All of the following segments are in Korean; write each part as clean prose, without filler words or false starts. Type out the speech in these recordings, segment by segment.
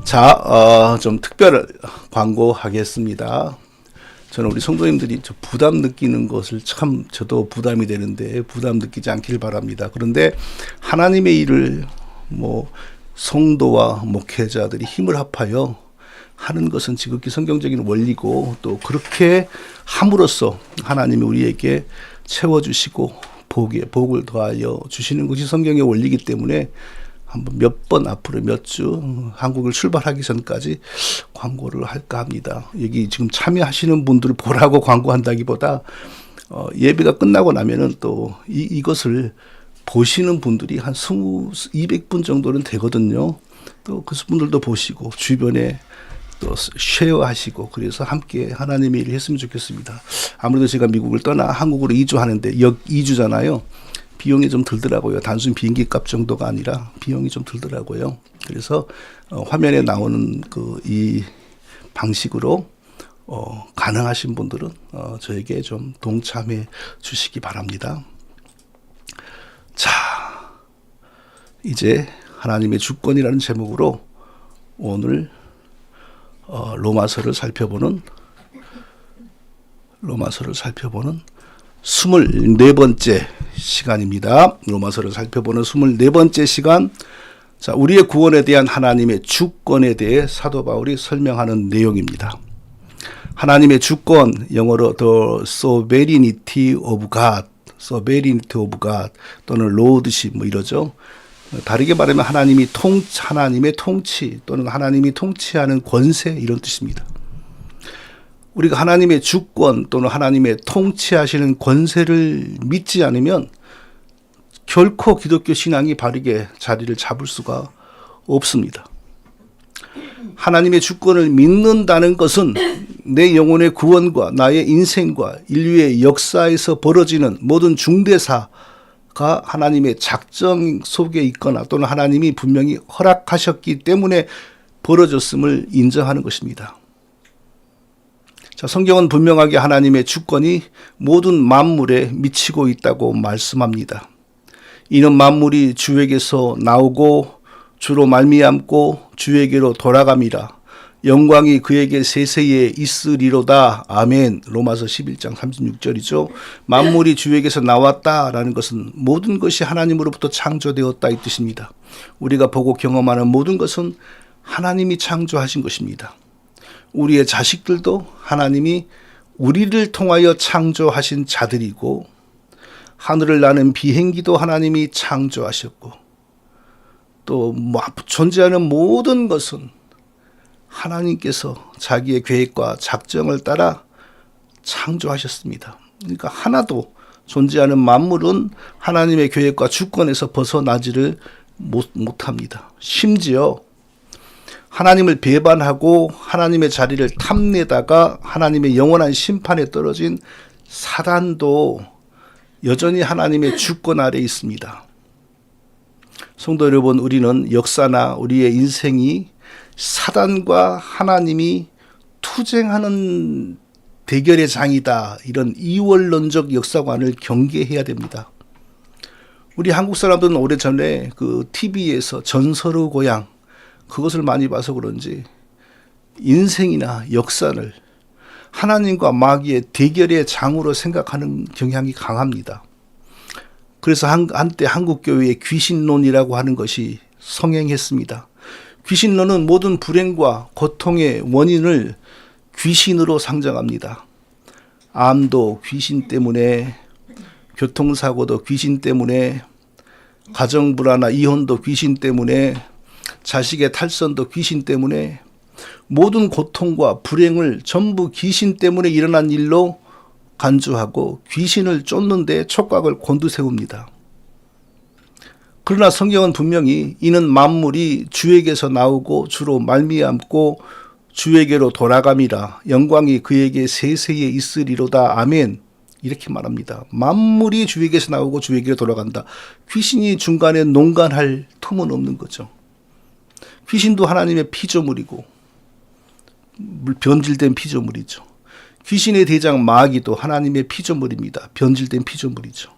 자, 좀 특별 광고하겠습니다. 저는 우리 성도님들이 부담 느끼는 것을 참 저도 부담이 되는데 부담 느끼지 않기를 바랍니다. 그런데 하나님의 일을 성도와 목회자들이 힘을 합하여 하는 것은 지극히 성경적인 원리고, 또 그렇게 함으로써 하나님이 우리에게 채워주시고 복을 더하여 주시는 것이 성경의 원리이기 때문에 한번 몇 번 앞으로 몇 주 한국을 출발하기 전까지 광고를 할까 합니다. 여기 지금 참여하시는 분들을 보라고 광고한다기보다 예배가 끝나고 나면은 또 이것을 보시는 분들이 한 200분 정도는 되거든요. 또 그 분들도 보시고 주변에 또 쉐어하시고, 그래서 함께 하나님의 일을 했으면 좋겠습니다. 아무래도 제가 미국을 떠나 한국으로 이주하는데 2주잖아요. 비용이 좀 들더라고요. 단순 비행기 값 정도가 아니라 비용이 좀 들더라고요. 그래서 화면에 나오는 이 방식으로 가능하신 분들은 저에게 좀 동참해 주시기 바랍니다. 자, 이제 하나님의 주권이라는 제목으로 오늘 로마서를 살펴보는 24번째 시간입니다. 로마서를 살펴보는 24번째 시간. 자, 우리의 구원에 대한 하나님의 주권에 대해 사도 바울이 설명하는 내용입니다. 하나님의 주권, 영어로 the sovereignty of God 또는 lordship 이러죠. 다르게 말하면 하나님의 통치 또는 하나님이 통치하는 권세, 이런 뜻입니다. 우리가 하나님의 주권 또는 하나님의 통치하시는 권세를 믿지 않으면 결코 기독교 신앙이 바르게 자리를 잡을 수가 없습니다. 하나님의 주권을 믿는다는 것은 내 영혼의 구원과 나의 인생과 인류의 역사에서 벌어지는 모든 중대사가 하나님의 작정 속에 있거나 또는 하나님이 분명히 허락하셨기 때문에 벌어졌음을 인정하는 것입니다. 자, 성경은 분명하게 하나님의 주권이 모든 만물에 미치고 있다고 말씀합니다. 이는 만물이 주에게서 나오고 주로 말미암고 주에게로 돌아감이라. 영광이 그에게 세세에 있으리로다. 아멘. 로마서 11장 36절이죠. 만물이 주에게서 나왔다라는 것은 모든 것이 하나님으로부터 창조되었다, 이 뜻입니다. 우리가 보고 경험하는 모든 것은 하나님이 창조하신 것입니다. 우리의 자식들도 하나님이 우리를 통하여 창조하신 자들이고, 하늘을 나는 비행기도 하나님이 창조하셨고, 또 존재하는 모든 것은 하나님께서 자기의 계획과 작정을 따라 창조하셨습니다. 그러니까 하나도 존재하는 만물은 하나님의 계획과 주권에서 벗어나지를 못합니다. 심지어 하나님을 배반하고 하나님의 자리를 탐내다가 하나님의 영원한 심판에 떨어진 사단도 여전히 하나님의 주권 아래에 있습니다. 성도 여러분, 우리는 역사나 우리의 인생이 사단과 하나님이 투쟁하는 대결의 장이다, 이런 이원론적 역사관을 경계해야 됩니다. 우리 한국 사람들은 오래전에 TV에서 전설의 고향, 그것을 많이 봐서 그런지 인생이나 역사를 하나님과 마귀의 대결의 장으로 생각하는 경향이 강합니다. 그래서 한때 한국교회의 귀신론이라고 하는 것이 성행했습니다. 귀신론은 모든 불행과 고통의 원인을 귀신으로 상정합니다. 암도 귀신 때문에, 교통사고도 귀신 때문에, 가정불화나 이혼도 귀신 때문에, 자식의 탈선도 귀신 때문에, 모든 고통과 불행을 전부 귀신 때문에 일어난 일로 간주하고 귀신을 쫓는 데 촉각을 곤두세웁니다. 그러나 성경은 분명히 이는 만물이 주에게서 나오고 주로 말미암고 주에게로 돌아감이라. 영광이 그에게 세세에 있으리로다. 아멘. 이렇게 말합니다. 만물이 주에게서 나오고 주에게로 돌아간다. 귀신이 중간에 농간할 틈은 없는 거죠. 귀신도 하나님의 피조물이고 변질된 피조물이죠. 귀신의 대장 마귀도 하나님의 피조물입니다. 변질된 피조물이죠.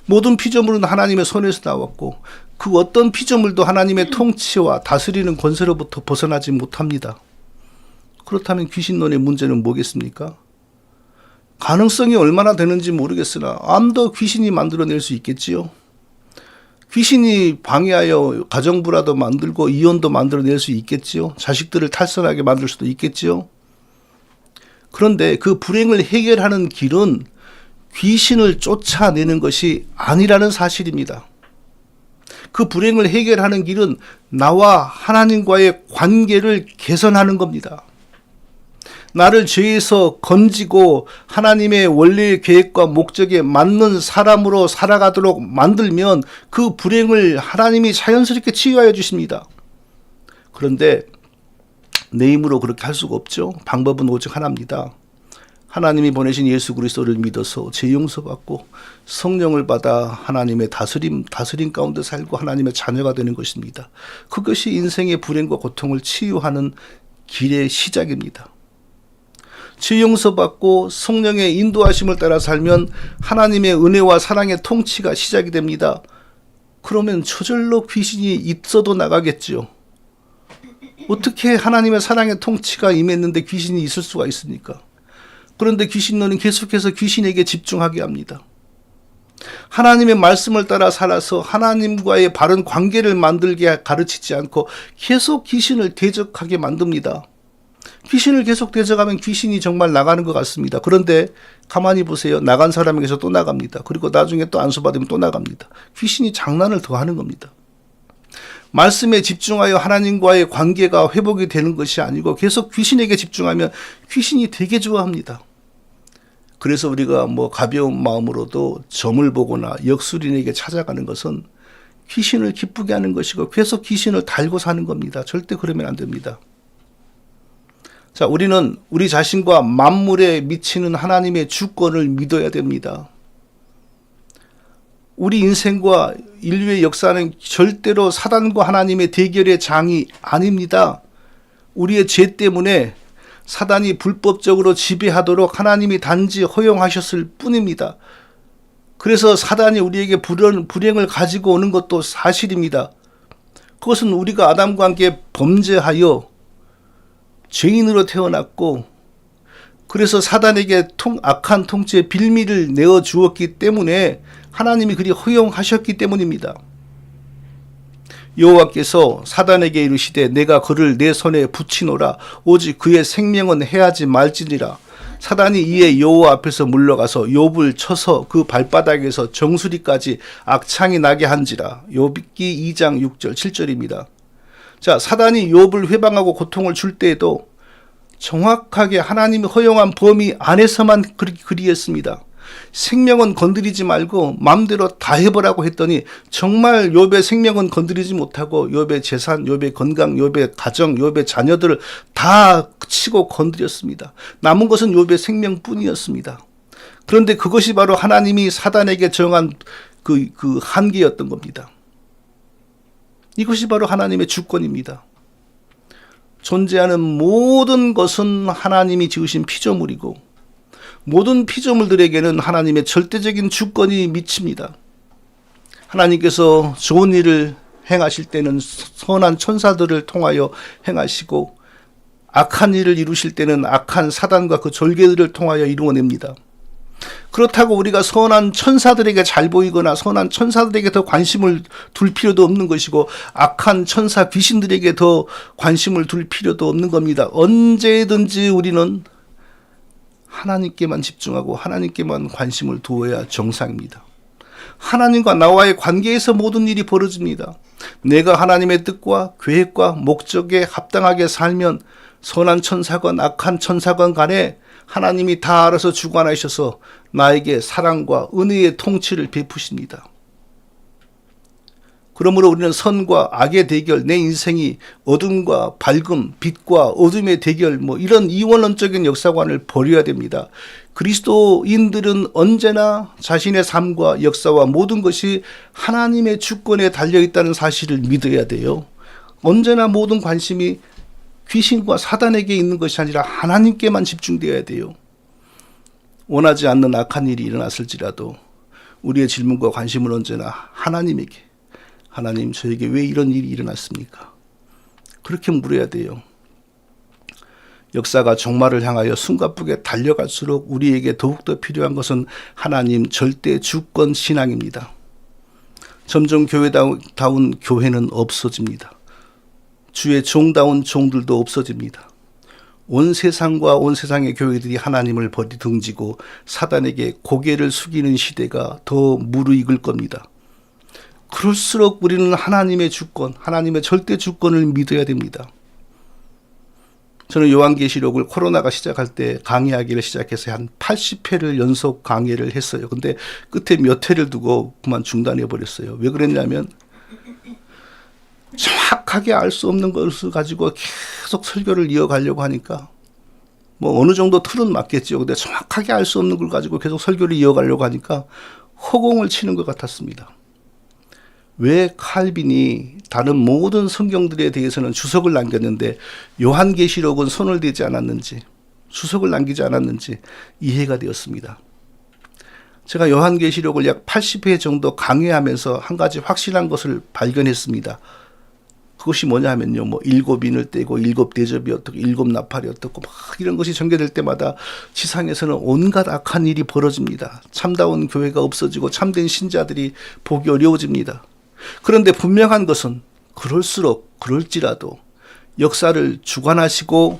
모든 피조물은 하나님의 손에서 나왔고 그 어떤 피조물도 하나님의 통치와 다스리는 권세로부터 벗어나지 못합니다. 그렇다면 귀신론의 문제는 뭐겠습니까? 가능성이 얼마나 되는지 모르겠으나 암도 귀신이 만들어낼 수 있겠지요. 귀신이 방해하여 가정불화도 만들고 이혼도 만들어낼 수 있겠지요. 자식들을 탈선하게 만들 수도 있겠지요. 그런데 그 불행을 해결하는 길은 귀신을 쫓아내는 것이 아니라는 사실입니다. 그 불행을 해결하는 길은 나와 하나님과의 관계를 개선하는 겁니다. 나를 죄에서 건지고 하나님의 원래의 계획과 목적에 맞는 사람으로 살아가도록 만들면 그 불행을 하나님이 자연스럽게 치유하여 주십니다. 그런데 내 힘으로 그렇게 할 수가 없죠. 방법은 오직 하나입니다. 하나님이 보내신 예수 그리스도를 믿어서 죄 용서받고 성령을 받아 하나님의 다스림 가운데 살고 하나님의 자녀가 되는 것입니다. 그것이 인생의 불행과 고통을 치유하는 길의 시작입니다. 죄 용서받고 성령의 인도하심을 따라 살면 하나님의 은혜와 사랑의 통치가 시작이 됩니다. 그러면 저절로 귀신이 있어도 나가겠죠. 어떻게 하나님의 사랑의 통치가 임했는데 귀신이 있을 수가 있습니까? 그런데 귀신론은 계속해서 귀신에게 집중하게 합니다. 하나님의 말씀을 따라 살아서 하나님과의 바른 관계를 만들게 가르치지 않고 계속 귀신을 대적하게 만듭니다. 귀신을 계속 대적하면 귀신이 정말 나가는 것 같습니다. 그런데 가만히 보세요. 나간 사람에게서 또 나갑니다. 그리고 나중에 또 안수받으면 또 나갑니다. 귀신이 장난을 더 하는 겁니다. 말씀에 집중하여 하나님과의 관계가 회복이 되는 것이 아니고 계속 귀신에게 집중하면 귀신이 되게 좋아합니다. 그래서 우리가 가벼운 마음으로도 점을 보거나 역술인에게 찾아가는 것은 귀신을 기쁘게 하는 것이고 계속 귀신을 달고 사는 겁니다. 절대 그러면 안 됩니다. 자, 우리는 우리 자신과 만물에 미치는 하나님의 주권을 믿어야 됩니다. 우리 인생과 인류의 역사는 절대로 사단과 하나님의 대결의 장이 아닙니다. 우리의 죄 때문에 사단이 불법적으로 지배하도록 하나님이 단지 허용하셨을 뿐입니다. 그래서 사단이 우리에게 불행을 가지고 오는 것도 사실입니다. 그것은 우리가 아담과 함께 범죄하여 죄인으로 태어났고 그래서 사단에게 악한 통치의 빌미를 내어 주었기 때문에 하나님이 그리 허용하셨기 때문입니다. 여호와께서 사단에게 이르시되 내가 그를 내 손에 붙이노라 오직 그의 생명은 해하지 말지니라. 사단이 이에 여호와 앞에서 물러가서 욥을 쳐서 그 발바닥에서 정수리까지 악창이 나게 한지라. 욥기 2장 6절 7절입니다. 자, 사단이 욥을 회방하고 고통을 줄 때에도 정확하게 하나님이 허용한 범위 안에서만 그리했습니다. 생명은 건드리지 말고 마음대로 다 해보라고 했더니 정말 욥의 생명은 건드리지 못하고 욥의 재산, 욥의 건강, 욥의 가정, 욥의 자녀들을 다 치고 건드렸습니다. 남은 것은 욥의 생명뿐이었습니다. 그런데 그것이 바로 하나님이 사단에게 정한 그 한계였던 겁니다. 이것이 바로 하나님의 주권입니다. 존재하는 모든 것은 하나님이 지으신 피조물이고 모든 피조물들에게는 하나님의 절대적인 주권이 미칩니다. 하나님께서 좋은 일을 행하실 때는 선한 천사들을 통하여 행하시고 악한 일을 이루실 때는 악한 사단과 그 졸개들을 통하여 이루어냅니다. 그렇다고 우리가 선한 천사들에게 잘 보이거나 선한 천사들에게 더 관심을 둘 필요도 없는 것이고 악한 천사 귀신들에게 더 관심을 둘 필요도 없는 겁니다. 언제든지 우리는 하나님께만 집중하고 하나님께만 관심을 두어야 정상입니다. 하나님과 나와의 관계에서 모든 일이 벌어집니다. 내가 하나님의 뜻과 계획과 목적에 합당하게 살면 선한 천사건 악한 천사건 간에 하나님이 다 알아서 주관하셔서 나에게 사랑과 은혜의 통치를 베푸십니다. 그러므로 우리는 선과 악의 대결, 내 인생이 어둠과 밝음, 빛과 어둠의 대결, 이런 이원론적인 역사관을 버려야 됩니다. 그리스도인들은 언제나 자신의 삶과 역사와 모든 것이 하나님의 주권에 달려있다는 사실을 믿어야 돼요. 언제나 모든 관심이 귀신과 사단에게 있는 것이 아니라 하나님께만 집중되어야 돼요. 원하지 않는 악한 일이 일어났을지라도 우리의 질문과 관심은 언제나 하나님에게, 하나님 저에게 왜 이런 일이 일어났습니까? 그렇게 물어야 돼요. 역사가 종말을 향하여 숨가쁘게 달려갈수록 우리에게 더욱더 필요한 것은 하나님 절대 주권 신앙입니다. 점점 교회다운 교회는 없어집니다. 주의 종다운 종들도 없어집니다. 온 세상과 온 세상의 교회들이 하나님을 버리둥지고 사단에게 고개를 숙이는 시대가 더 무르익을 겁니다. 그럴수록 우리는 하나님의 주권, 하나님의 절대 주권을 믿어야 됩니다. 저는 요한계시록을 코로나가 시작할 때 강의하기를 시작해서 한 80회를 연속 강의를 했어요. 근데 끝에 몇 회를 두고 그만 중단해 버렸어요. 왜 그랬냐면 정확하게 알 수 없는 것을 가지고 계속 설교를 이어가려고 하니까 뭐 어느 정도 틀은 맞겠죠. 근데 정확하게 알 수 없는 걸 가지고 계속 설교를 이어가려고 하니까 허공을 치는 것 같았습니다. 왜 칼빈이 다른 모든 성경들에 대해서는 주석을 남겼는데 요한계시록은 손을 대지 않았는지, 주석을 남기지 않았는지 이해가 되었습니다. 제가 요한계시록을 약 80회 정도 강의하면서 한 가지 확실한 것을 발견했습니다. 그것이 뭐냐 하면요, 뭐 일곱 인을 떼고 일곱 대접이 어떻고 일곱 나팔이 어떻고 막 이런 것이 전개될 때마다 지상에서는 온갖 악한 일이 벌어집니다. 참다운 교회가 없어지고 참된 신자들이 보기 어려워집니다. 그런데 분명한 것은 그럴지라도 역사를 주관하시고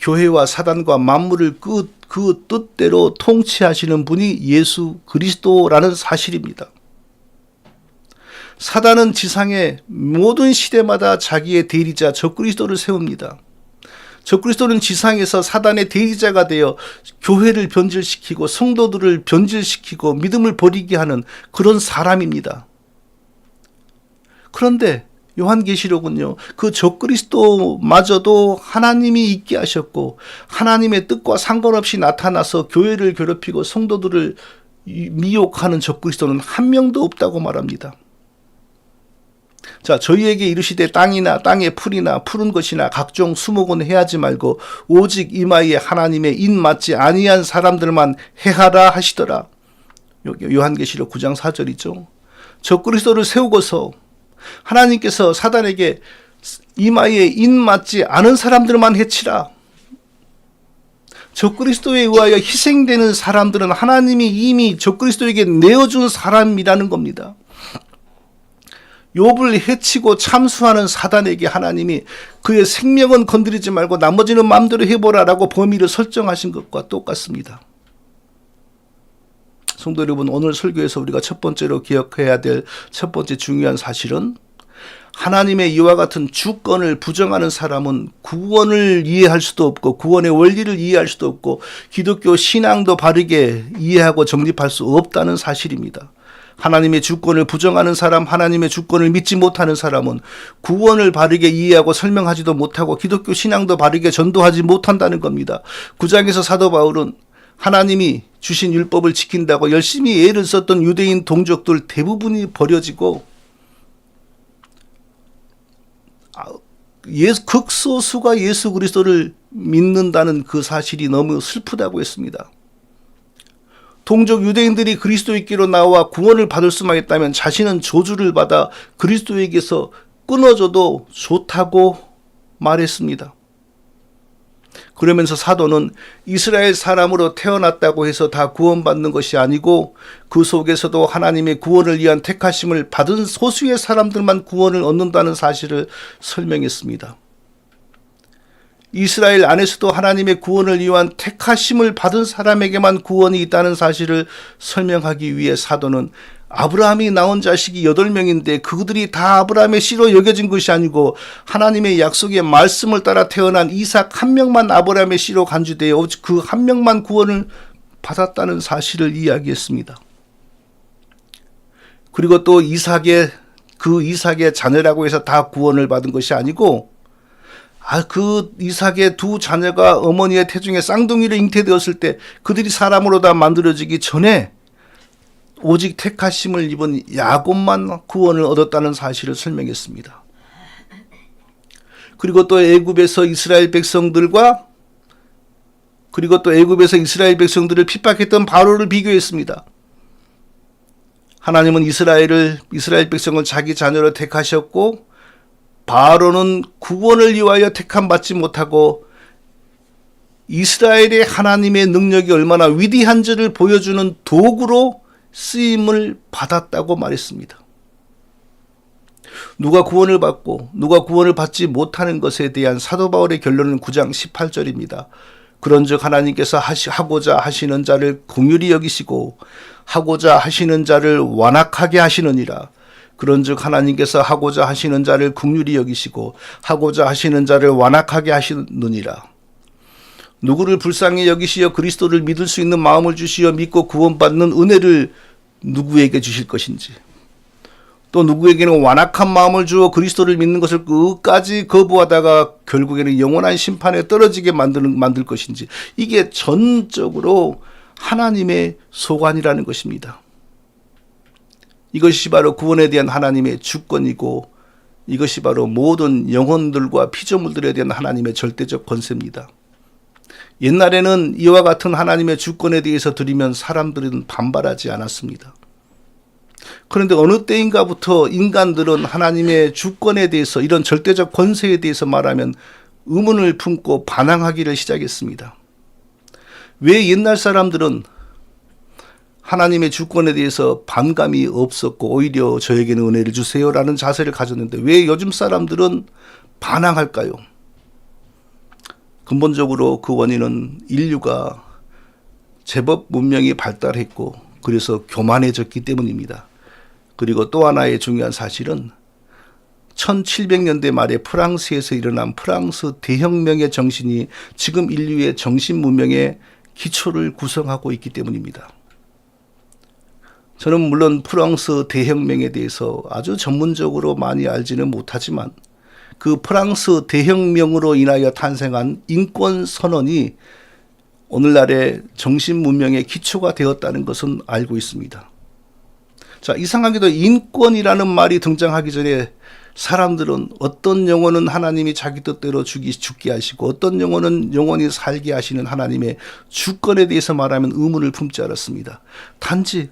교회와 사단과 만물을 그 뜻대로 통치하시는 분이 예수 그리스도라는 사실입니다. 사단은 지상의 모든 시대마다 자기의 대리자 적그리스도를 세웁니다. 적그리스도는 지상에서 사단의 대리자가 되어 교회를 변질시키고 성도들을 변질시키고 믿음을 버리게 하는 그런 사람입니다. 그런데 요한계시록은요, 그 적그리스도마저도 하나님이 있게 하셨고 하나님의 뜻과 상관없이 나타나서 교회를 괴롭히고 성도들을 미혹하는 적그리스도는 한 명도 없다고 말합니다. 자, 저희에게 이르시되 땅이나 땅의 풀이나 푸른 것이나 각종 수목은 해하지 말고 오직 이마에 하나님의 인 맞지 아니한 사람들만 해하라 하시더라. 요한계시록 9장 4절이죠. 적그리스도를 세우고서 하나님께서 사단에게 이마에 인 맞지 않은 사람들만 해치라. 적그리스도에 의하여 희생되는 사람들은 하나님이 이미 적그리스도에게 내어준 사람이라는 겁니다. 욥을 해치고 참수하는 사단에게 하나님이 그의 생명은 건드리지 말고 나머지는 마음대로 해보라라고 범위를 설정하신 것과 똑같습니다. 성도 여러분, 오늘 설교에서 우리가 첫 번째로 기억해야 될 첫 번째 중요한 사실은 하나님의 이와 같은 주권을 부정하는 사람은 구원을 이해할 수도 없고 구원의 원리를 이해할 수도 없고 기독교 신앙도 바르게 이해하고 정립할 수 없다는 사실입니다. 하나님의 주권을 부정하는 사람, 하나님의 주권을 믿지 못하는 사람은 구원을 바르게 이해하고 설명하지도 못하고 기독교 신앙도 바르게 전도하지 못한다는 겁니다. 9장에서 사도 바울은 하나님이 주신 율법을 지킨다고 열심히 애를 썼던 유대인 동족들 대부분이 버려지고 극소수가 예수 그리스도를 믿는다는 그 사실이 너무 슬프다고 했습니다. 동족 유대인들이 그리스도인께로 나와 구원을 받을 수만 있다면 자신은 저주를 받아 그리스도에게서 끊어져도 좋다고 말했습니다. 그러면서 사도는 이스라엘 사람으로 태어났다고 해서 다 구원받는 것이 아니고 그 속에서도 하나님의 구원을 위한 택하심을 받은 소수의 사람들만 구원을 얻는다는 사실을 설명했습니다. 이스라엘 안에서도 하나님의 구원을 위한 택하심을 받은 사람에게만 구원이 있다는 사실을 설명하기 위해 사도는 아브라함이 낳은 자식이 8명인데 그들이 다 아브라함의 씨로 여겨진 것이 아니고 하나님의 약속의 말씀을 따라 태어난 이삭 한 명만 아브라함의 씨로 간주되어 그 한 명만 구원을 받았다는 사실을 이야기했습니다. 그리고 또 이삭의 자녀라고 해서 다 구원을 받은 것이 아니고 그 이삭의 두 자녀가 어머니의 태중에 쌍둥이로 잉태되었을 때 그들이 사람으로 다 만들어지기 전에 오직 택하심을 입은 야곱만 구원을 얻었다는 사실을 설명했습니다. 그리고 또 애굽에서 이스라엘 백성들을 핍박했던 바로를 비교했습니다. 하나님은 이스라엘 백성을 자기 자녀로 택하셨고 바로는 구원을 위하여 택함 받지 못하고 이스라엘의 하나님의 능력이 얼마나 위대한지를 보여주는 도구로 쓰임을 받았다고 말했습니다. 누가 구원을 받고 누가 구원을 받지 못하는 것에 대한 사도 바울의 결론은 9장 18절입니다. 그런즉 하나님께서 하고자 하시는 자를 긍휼히 여기시고 하고자 하시는 자를 완악하게 하시느니라. 그런즉 하나님께서 하고자 하시는 자를 긍휼히 여기시고 하고자 하시는 자를 완악하게 하시느니라. 누구를 불쌍히 여기시어 그리스도를 믿을 수 있는 마음을 주시어 믿고 구원받는 은혜를 누구에게 주실 것인지, 또 누구에게는 완악한 마음을 주어 그리스도를 믿는 것을 끝까지 거부하다가 결국에는 영원한 심판에 떨어지게 만들 것인지, 이게 전적으로 하나님의 소관이라는 것입니다. 이것이 바로 구원에 대한 하나님의 주권이고 이것이 바로 모든 영혼들과 피조물들에 대한 하나님의 절대적 권세입니다. 옛날에는 이와 같은 하나님의 주권에 대해서 들으면 사람들은 반발하지 않았습니다. 그런데 어느 때인가부터 인간들은 하나님의 주권에 대해서, 이런 절대적 권세에 대해서 말하면 의문을 품고 반항하기를 시작했습니다. 왜 옛날 사람들은 하나님의 주권에 대해서 반감이 없었고 오히려 저에게는 은혜를 주세요라는 자세를 가졌는데 왜 요즘 사람들은 반항할까요? 근본적으로 그 원인은 인류가 제법 문명이 발달했고 그래서 교만해졌기 때문입니다. 그리고 또 하나의 중요한 사실은 1700년대 말에 프랑스에서 일어난 프랑스 대혁명의 정신이 지금 인류의 정신 문명의 기초를 구성하고 있기 때문입니다. 저는 물론 프랑스 대혁명에 대해서 아주 전문적으로 많이 알지는 못하지만 그 프랑스 대혁명으로 인하여 탄생한 인권 선언이 오늘날의 정신 문명의 기초가 되었다는 것은 알고 있습니다. 자, 이상하게도 인권이라는 말이 등장하기 전에 사람들은 어떤 영혼은 하나님이 자기 뜻대로 죽게 하시고 어떤 영혼은 영원히 살게 하시는 하나님의 주권에 대해서 말하면 의문을 품지 않았습니다. 단지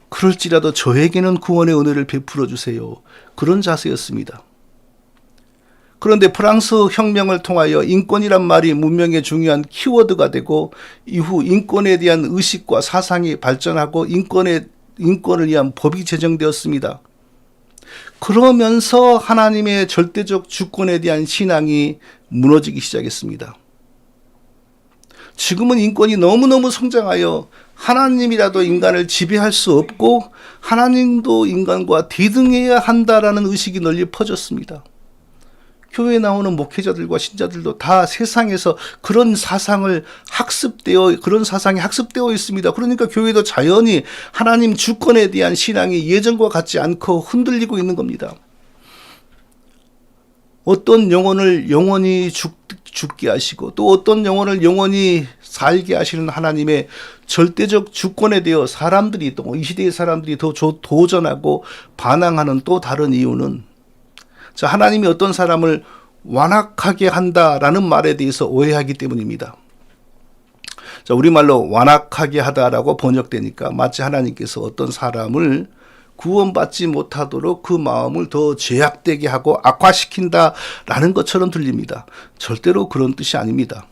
그럴지라도 저에게는 구원의 은혜를 베풀어 주세요. 그런 자세였습니다. 그런데 프랑스 혁명을 통하여 인권이란 말이 문명의 중요한 키워드가 되고 이후 인권에 대한 의식과 사상이 발전하고 인권을 위한 법이 제정되었습니다. 그러면서 하나님의 절대적 주권에 대한 신앙이 무너지기 시작했습니다. 지금은 인권이 너무너무 성장하여 하나님이라도 인간을 지배할 수 없고 하나님도 인간과 대등해야 한다라는 의식이 널리 퍼졌습니다. 교회에 나오는 목회자들과 신자들도 다 세상에서 그런 사상이 학습되어 있습니다. 그러니까 교회도 자연히 하나님 주권에 대한 신앙이 예전과 같지 않고 흔들리고 있는 겁니다. 어떤 영혼을 영원히 죽게 하시고 또 어떤 영혼을 영원히 살게 하시는 하나님의 절대적 주권에 대해 사람들이, 또 이 시대의 사람들이 더 도전하고 반항하는 또 다른 이유는, 자, 하나님이 어떤 사람을 완악하게 한다라는 말에 대해서 오해하기 때문입니다. 자, 우리말로 완악하게 하다라고 번역되니까 마치 하나님께서 어떤 사람을 구원받지 못하도록 그 마음을 더 죄악되게 하고 악화시킨다라는 것처럼 들립니다. 절대로 그런 뜻이 아닙니다.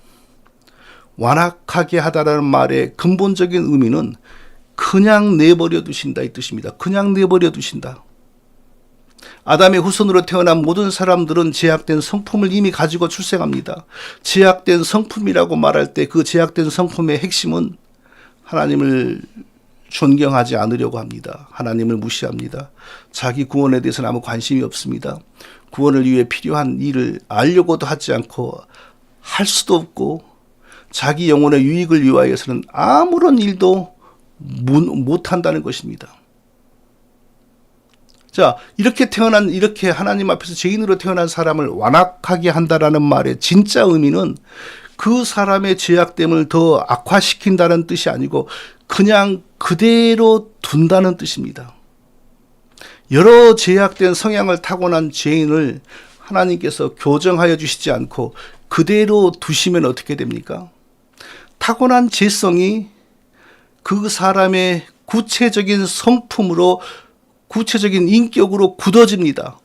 완악하게 하다라는 말의 근본적인 의미는 그냥 내버려 두신다 이 뜻입니다. 그냥 내버려 두신다. 아담의 후손으로 태어난 모든 사람들은 제약된 성품을 이미 가지고 출생합니다. 제약된 성품이라고 말할 때 그 제약된 성품의 핵심은 하나님을 존경하지 않으려고 합니다. 하나님을 무시합니다. 자기 구원에 대해서는 아무 관심이 없습니다. 구원을 위해 필요한 일을 알려고도 하지 않고 할 수도 없고 자기 영혼의 유익을 위하여서는 아무런 일도 못한다는 것입니다. 자, 이렇게 하나님 앞에서 죄인으로 태어난 사람을 완악하게 한다라는 말의 진짜 의미는 그 사람의 죄악됨을 더 악화시킨다는 뜻이 아니고 그냥 그대로 둔다는 뜻입니다. 여러 죄악된 성향을 타고난 죄인을 하나님께서 교정하여 주시지 않고 그대로 두시면 어떻게 됩니까? 타고난 죄성이 그 사람의 구체적인 성품으로, 구체적인 인격으로 굳어집니다.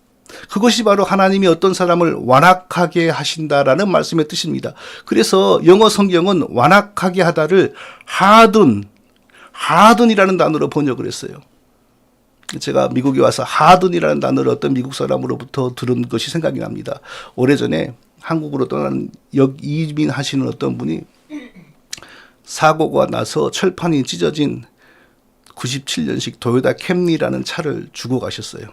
그것이 바로 하나님이 어떤 사람을 완악하게 하신다라는 말씀의 뜻입니다. 그래서 영어 성경은 완악하게 하다를 하든이라는 단어로 번역을 했어요. 제가 미국에 와서 하든이라는 단어를 어떤 미국 사람으로부터 들은 것이 생각이 납니다. 오래전에 한국으로 떠난 이민 하시는 어떤 분이 사고가 나서 철판이 찢어진 97년식 도요타 캠리라는 차를 주고 가셨어요.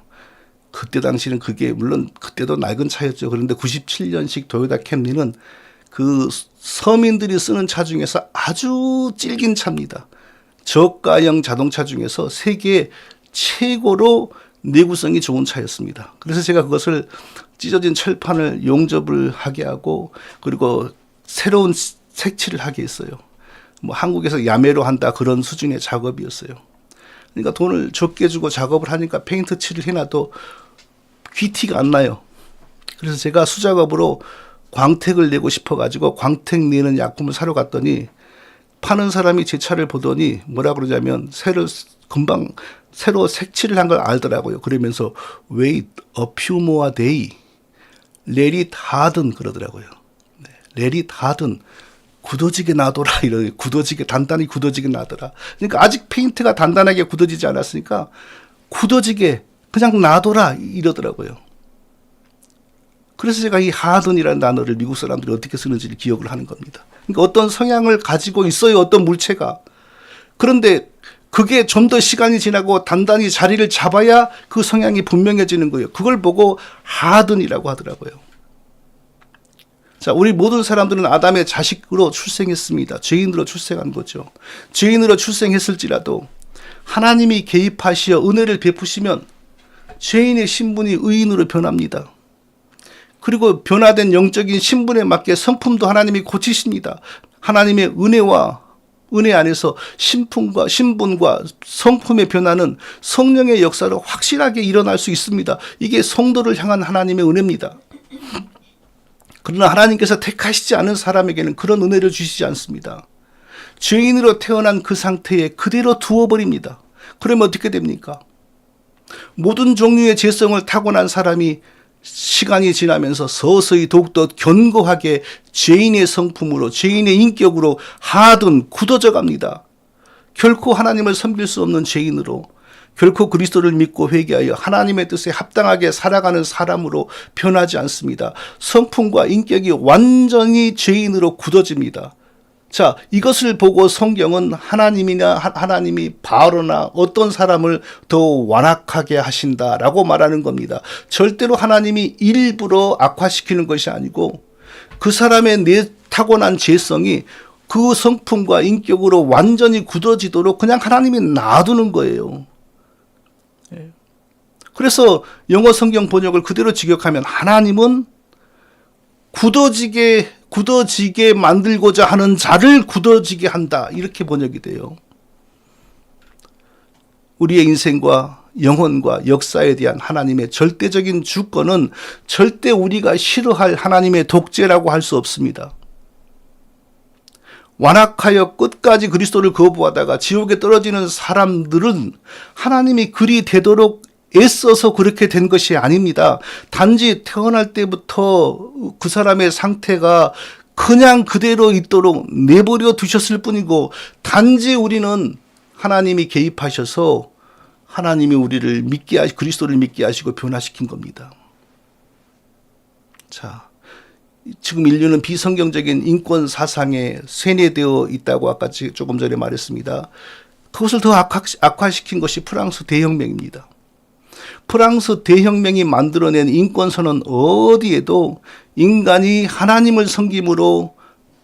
그때 당시는 그게 물론 그때도 낡은 차였죠. 그런데 97년식 도요타 캠리는 그 서민들이 쓰는 차 중에서 아주 질긴 차입니다. 저가형 자동차 중에서 세계 최고로 내구성이 좋은 차였습니다. 그래서 제가 그것을 찢어진 철판을 용접을 하게 하고 그리고 새로운 색칠을 하게 했어요. 뭐 한국에서 야매로 한다 그런 수준의 작업이었어요. 그러니까 돈을 적게 주고 작업을 하니까 페인트 칠을 해놔도 귀티가 안 나요. 그래서 제가 수작업으로 광택을 내고 싶어가지고 광택 내는 약품을 사러 갔더니 파는 사람이 제 차를 보더니 뭐라 그러냐면 금방 새로 색칠을 한 걸 알더라고요. 그러면서 wait a few more day, let it harden 그러더라고요. 네, let it harden, 굳어지게 놔둬라 이러, 단단히 굳어지게 놔둬라. 그러니까 아직 페인트가 단단하게 굳어지지 않았으니까 굳어지게 그냥 놔둬라 이러더라고요. 그래서 제가 이 하든이라는 단어를 미국 사람들이 어떻게 쓰는지를 기억을 하는 겁니다. 그러니까 어떤 성향을 가지고 있어요, 어떤 물체가. 그런데 그게 좀 더 시간이 지나고 단단히 자리를 잡아야 그 성향이 분명해지는 거예요. 그걸 보고 하든이라고 하더라고요. 자, 우리 모든 사람들은 아담의 자식으로 출생했습니다. 죄인으로 출생한 거죠. 죄인으로 출생했을지라도 하나님이 개입하시어 은혜를 베푸시면 죄인의 신분이 의인으로 변합니다. 그리고 변화된 영적인 신분에 맞게 성품도 하나님이 고치십니다. 하나님의 은혜 안에서 신분과 성품의 변화는 성령의 역사로 확실하게 일어날 수 있습니다. 이게 성도를 향한 하나님의 은혜입니다. 그러나 하나님께서 택하시지 않은 사람에게는 그런 은혜를 주시지 않습니다. 죄인으로 태어난 그 상태에 그대로 두어버립니다. 그러면 어떻게 됩니까? 모든 종류의 죄성을 타고난 사람이 시간이 지나면서 서서히 더욱더 견고하게 죄인의 성품으로, 죄인의 인격으로 굳어져 갑니다. 결코 하나님을 섬길 수 없는 죄인으로, 결코 그리스도를 믿고 회개하여 하나님의 뜻에 합당하게 살아가는 사람으로 변하지 않습니다. 성품과 인격이 완전히 죄인으로 굳어집니다. 자, 이것을 보고 성경은 하나님이 바로나 어떤 사람을 더 완악하게 하신다라고 말하는 겁니다. 절대로 하나님이 일부러 악화시키는 것이 아니고 그 사람의 타고난 죄성이 그 성품과 인격으로 완전히 굳어지도록 그냥 하나님이 놔두는 거예요. 그래서 영어 성경 번역을 그대로 직역하면 하나님은 굳어지게 만들고자 하는 자를 굳어지게 한다. 이렇게 번역이 돼요. 우리의 인생과 영혼과 역사에 대한 하나님의 절대적인 주권은 절대 우리가 싫어할 하나님의 독재라고 할 수 없습니다. 완악하여 끝까지 그리스도를 거부하다가 지옥에 떨어지는 사람들은 하나님이 그리 되도록 애써서 그렇게 된 것이 아닙니다. 단지 태어날 때부터 그 사람의 상태가 그냥 그대로 있도록 내버려 두셨을 뿐이고, 단지 우리는 하나님이 개입하셔서 하나님이 우리를 그리스도를 믿게 하시고 변화시킨 겁니다. 자, 지금 인류는 비성경적인 인권 사상에 세뇌되어 있다고 아까 조금 전에 말했습니다. 그것을 더 악화시킨 것이 프랑스 대혁명입니다. 프랑스 대혁명이 만들어낸 인권선언 어디에도 인간이 하나님을 섬김으로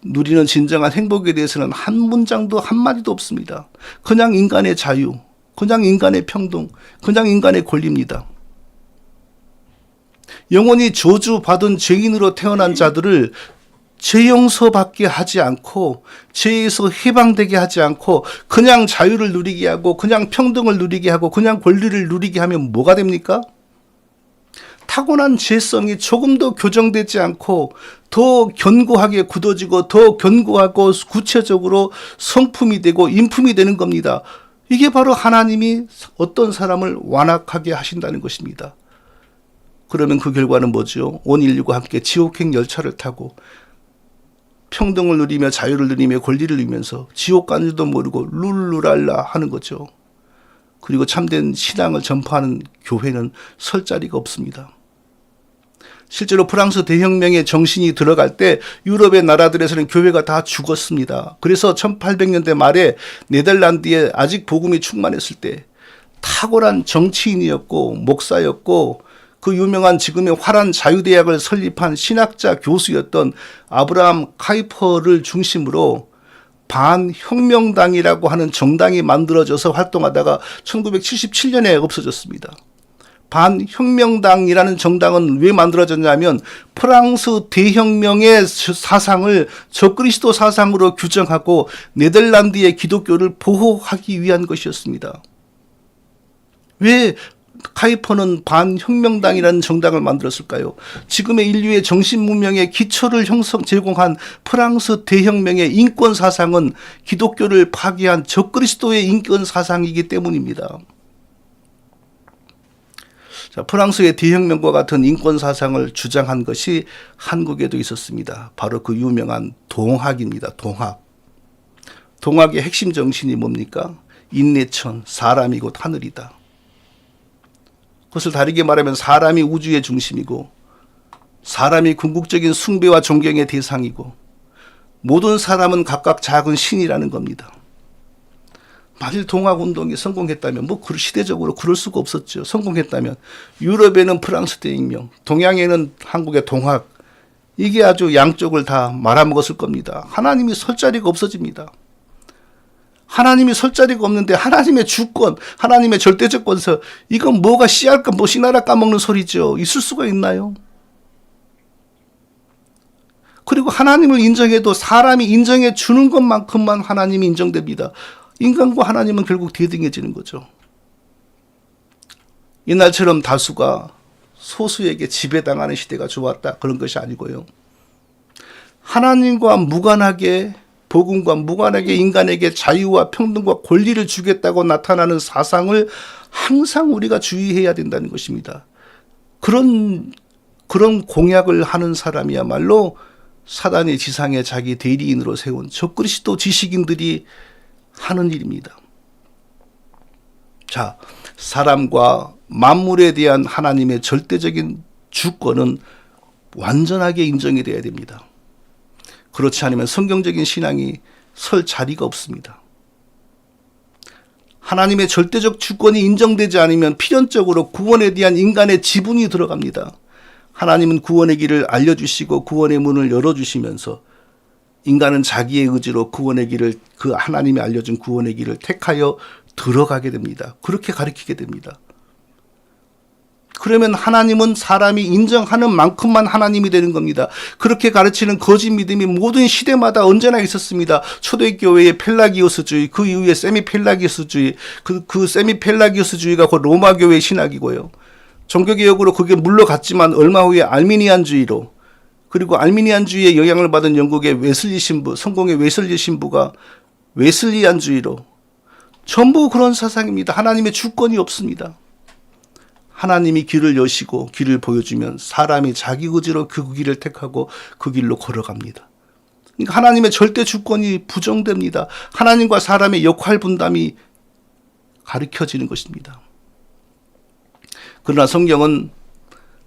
누리는 진정한 행복에 대해서는 한 문장도 한마디도 없습니다. 그냥 인간의 자유, 그냥 인간의 평등, 그냥 인간의 권리입니다. 영원히 저주받은 죄인으로 태어난 자들을 죄 용서받게 하지 않고 죄에서 해방되게 하지 않고 그냥 자유를 누리게 하고 그냥 평등을 누리게 하고 그냥 권리를 누리게 하면 뭐가 됩니까? 타고난 죄성이 조금 더 교정되지 않고 더 견고하게 굳어지고 더 견고하고 구체적으로 성품이 되고 인품이 되는 겁니다. 이게 바로 하나님이 어떤 사람을 완악하게 하신다는 것입니다. 그러면 그 결과는 뭐죠? 온 인류가 함께 지옥행 열차를 타고 평등을 누리며 자유를 누리며 권리를 누리면서 지옥 가는 줄도 모르고 룰루랄라 하는 거죠. 그리고 참된 신앙을 전파하는 교회는 설 자리가 없습니다. 실제로 프랑스 대혁명의 정신이 들어갈 때 유럽의 나라들에서는 교회가 다 죽었습니다. 그래서 1800년대 말에 네덜란드에 아직 복음이 충만했을 때 탁월한 정치인이었고 목사였고 그 유명한 지금의 화란 자유대학을 설립한 신학자 교수였던 아브라함 카이퍼를 중심으로 반혁명당이라고 하는 정당이 만들어져서 활동하다가 1977년에 없어졌습니다. 반혁명당이라는 정당은 왜 만들어졌냐면 프랑스 대혁명의 사상을 적그리스도 사상으로 규정하고 네덜란드의 기독교를 보호하기 위한 것이었습니다. 왜 카이퍼는 반혁명당이라는 정당을 만들었을까요? 지금의 인류의 정신문명의 기초를 제공한 프랑스 대혁명의 인권 사상은 기독교를 파괴한 적그리스도의 인권 사상이기 때문입니다. 자, 프랑스의 대혁명과 같은 인권 사상을 주장한 것이 한국에도 있었습니다. 바로 그 유명한 동학입니다. 동학. 동학의 핵심 정신이 뭡니까? 인내천, 사람이 곧 하늘이다. 그것을 다르게 말하면 사람이 우주의 중심이고 사람이 궁극적인 숭배와 존경의 대상이고 모든 사람은 각각 작은 신이라는 겁니다. 만일 동학운동이 성공했다면 시대적으로 그럴 수가 없었죠. 성공했다면 유럽에는 프랑스 대혁명, 동양에는 한국의 동학, 이게 아주 양쪽을 다 말아먹었을 겁니다. 하나님이 설 자리가 없어집니다. 하나님이 설 자리가 없는데 하나님의 주권, 하나님의 절대적 권세, 이건 뭐가 씨알까 씨나라 까먹는 소리죠. 있을 수가 있나요? 그리고 하나님을 인정해도 사람이 인정해 주는 것만큼만 하나님이 인정됩니다. 인간과 하나님은 결국 대등해지는 거죠. 옛날처럼 다수가 소수에게 지배당하는 시대가 좋았다, 그런 것이 아니고요. 하나님과 무관하게, 복음과 무관하게 인간에게 자유와 평등과 권리를 주겠다고 나타나는 사상을 항상 우리가 주의해야 된다는 것입니다. 그런 공약을 하는 사람이야말로 사단이 지상에 자기 대리인으로 세운 적그리스도 지식인들이 하는 일입니다. 자, 사람과 만물에 대한 하나님의 절대적인 주권은 완전하게 인정이 돼야 됩니다. 그렇지 않으면 성경적인 신앙이 설 자리가 없습니다. 하나님의 절대적 주권이 인정되지 않으면 필연적으로 구원에 대한 인간의 지분이 들어갑니다. 하나님은 구원의 길을 알려주시고 구원의 문을 열어주시면서 인간은 자기의 의지로 구원의 길을, 그 하나님이 알려준 구원의 길을 택하여 들어가게 됩니다. 그렇게 가르치게 됩니다. 그러면 하나님은 사람이 인정하는 만큼만 하나님이 되는 겁니다. 그렇게 가르치는 거짓 믿음이 모든 시대마다 언제나 있었습니다. 초대교회의 펠라기오스주의, 그 이후에 세미펠라기오스주의, 그 세미펠라기오스주의가 곧 로마교회의 신학이고요. 종교개혁으로 그게 물러갔지만 얼마 후에 알미니안주의로, 그리고 알미니안주의의 영향을 받은 영국의 웨슬리 신부, 성공의 웨슬리 신부가 웨슬리안주의로, 전부 그런 사상입니다. 하나님의 주권이 없습니다. 하나님이 길을 여시고 길을 보여주면 사람이 자기 의지로 그 길을 택하고 그 길로 걸어갑니다. 그러니까 하나님의 절대 주권이 부정됩니다. 하나님과 사람의 역할 분담이 가르쳐지는 것입니다. 그러나 성경은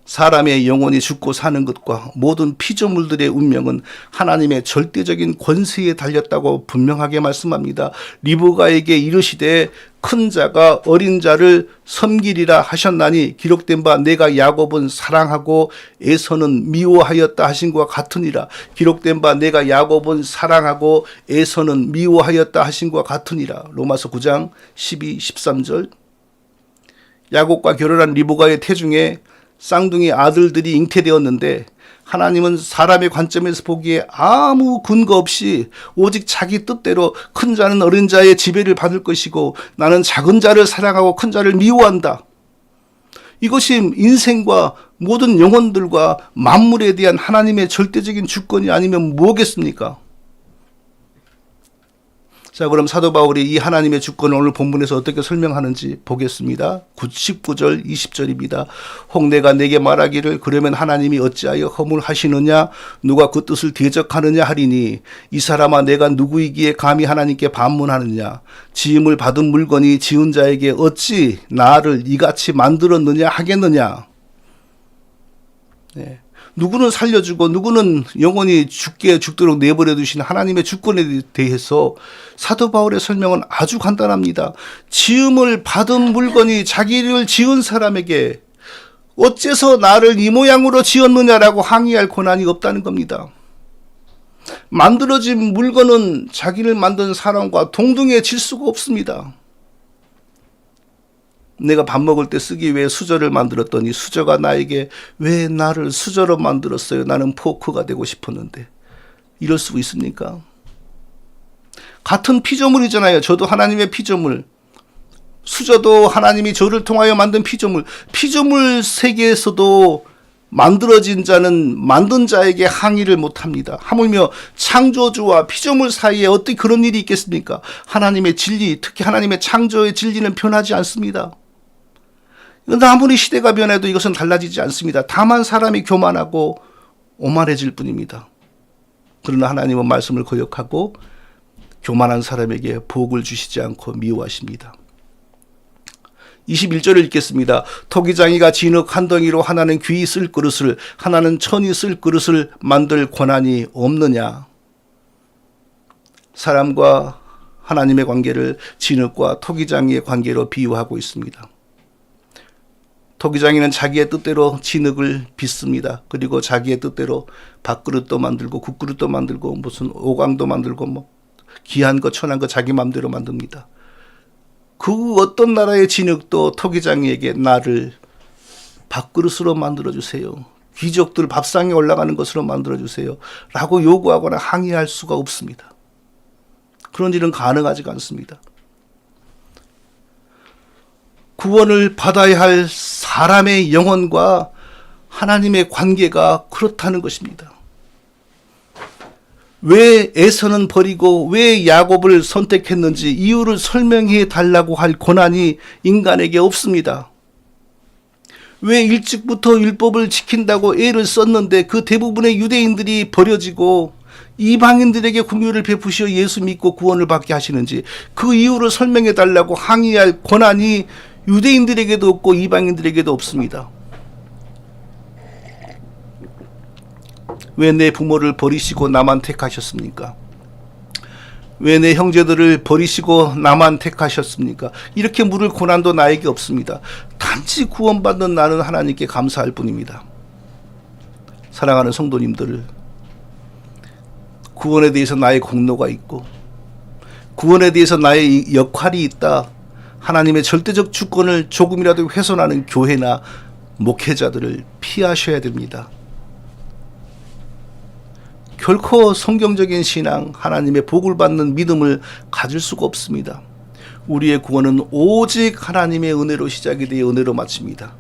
사람의 영혼이 죽고 사는 것과 모든 피조물들의 운명은 하나님의 절대적인 권세에 달렸다고 분명하게 말씀합니다. 리브가에게 이르시되 큰 자가 어린 자를 섬기리라 하셨나니 기록된 바 내가 야곱은 사랑하고 에서는 미워하였다 하신 것과 같으니라. 기록된 바 내가 야곱은 사랑하고 에서는 미워하였다 하신 것과 같으니라. 로마서 9장 12, 13절. 야곱과 결혼한 리브가의 태중에 쌍둥이 아들들이 잉태되었는데 하나님은 사람의 관점에서 보기에 아무 근거 없이 오직 자기 뜻대로 큰 자는 어린 자의 지배를 받을 것이고 나는 작은 자를 사랑하고 큰 자를 미워한다. 이것이 인생과 모든 영혼들과 만물에 대한 하나님의 절대적인 주권이 아니면 뭐겠습니까? 자, 그럼 사도 바울이 이 하나님의 주권을 오늘 본문에서 어떻게 설명하는지 보겠습니다. 19절 20절입니다. 혹 내가 내게 말하기를 그러면 하나님이 어찌하여 허물하시느냐 누가 그 뜻을 대적하느냐 하리니 이 사람아 내가 누구이기에 감히 하나님께 반문하느냐 지음을 받은 물건이 지은 자에게 어찌 나를 이같이 만들었느냐 하겠느냐. 네. 누구는 살려주고 누구는 영원히 죽도록 내버려 두신 하나님의 주권에 대해서 사도 바울의 설명은 아주 간단합니다. 지음을 받은 물건이 자기를 지은 사람에게 어째서 나를 이 모양으로 지었느냐라고 항의할 권한이 없다는 겁니다. 만들어진 물건은 자기를 만든 사람과 동등해질 수가 없습니다. 내가 밥 먹을 때 쓰기 위해 수저를 만들었더니 수저가 나에게 왜 나를 수저로 만들었어요? 나는 포크가 되고 싶었는데. 이럴 수 있습니까? 같은 피조물이잖아요. 저도 하나님의 피조물. 수저도 하나님이 저를 통하여 만든 피조물. 피조물 세계에서도 만들어진 자는 만든 자에게 항의를 못합니다. 하물며 창조주와 피조물 사이에 어떻게 그런 일이 있겠습니까? 하나님의 진리, 특히 하나님의 창조의 진리는 변하지 않습니다. 아무리 시대가 변해도 이것은 달라지지 않습니다. 다만 사람이 교만하고 오만해질 뿐입니다. 그러나 하나님은 말씀을 거역하고 교만한 사람에게 복을 주시지 않고 미워하십니다. 21절을 읽겠습니다. 토기장이가 진흙 한 덩이로 하나는 귀히 쓸 그릇을 하나는 천이 쓸 그릇을 만들 권한이 없느냐. 사람과 하나님의 관계를 진흙과 토기장이의 관계로 비유하고 있습니다. 토기장이는 자기의 뜻대로 진흙을 빚습니다. 그리고 자기의 뜻대로 밥그릇도 만들고 국그릇도 만들고 무슨 오광도 만들고 뭐 귀한 거 천한 거 자기 마음대로 만듭니다. 그 어떤 나라의 진흙도 토기장이에게 나를 밥그릇으로 만들어주세요. 귀족들 밥상에 올라가는 것으로 만들어주세요. 라고 요구하거나 항의할 수가 없습니다. 그런 일은 가능하지가 않습니다. 구원을 받아야 할 사람의 영혼과 하나님의 관계가 그렇다는 것입니다. 왜 에서는 버리고 왜 야곱을 선택했는지 이유를 설명해 달라고 할 권한이 인간에게 없습니다. 왜 일찍부터 율법을 지킨다고 애를 썼는데 그 대부분의 유대인들이 버려지고 이방인들에게 긍휼을 베푸시어 예수 믿고 구원을 받게 하시는지 그 이유를 설명해 달라고 항의할 권한이 유대인들에게도 없고 이방인들에게도 없습니다. 왜 내 부모를 버리시고 나만 택하셨습니까? 왜 내 형제들을 버리시고 나만 택하셨습니까? 이렇게 물을 고난도 나에게 없습니다. 단지 구원받는 나는 하나님께 감사할 뿐입니다. 사랑하는 성도님들, 구원에 대해서 나의 공로가 있고 구원에 대해서 나의 역할이 있다. 하나님의 절대적 주권을 조금이라도 훼손하는 교회나 목회자들을 피하셔야 됩니다. 결코 성경적인 신앙, 하나님의 복을 받는 믿음을 가질 수가 없습니다. 우리의 구원은 오직 하나님의 은혜로 시작이 되어 은혜로 마칩니다.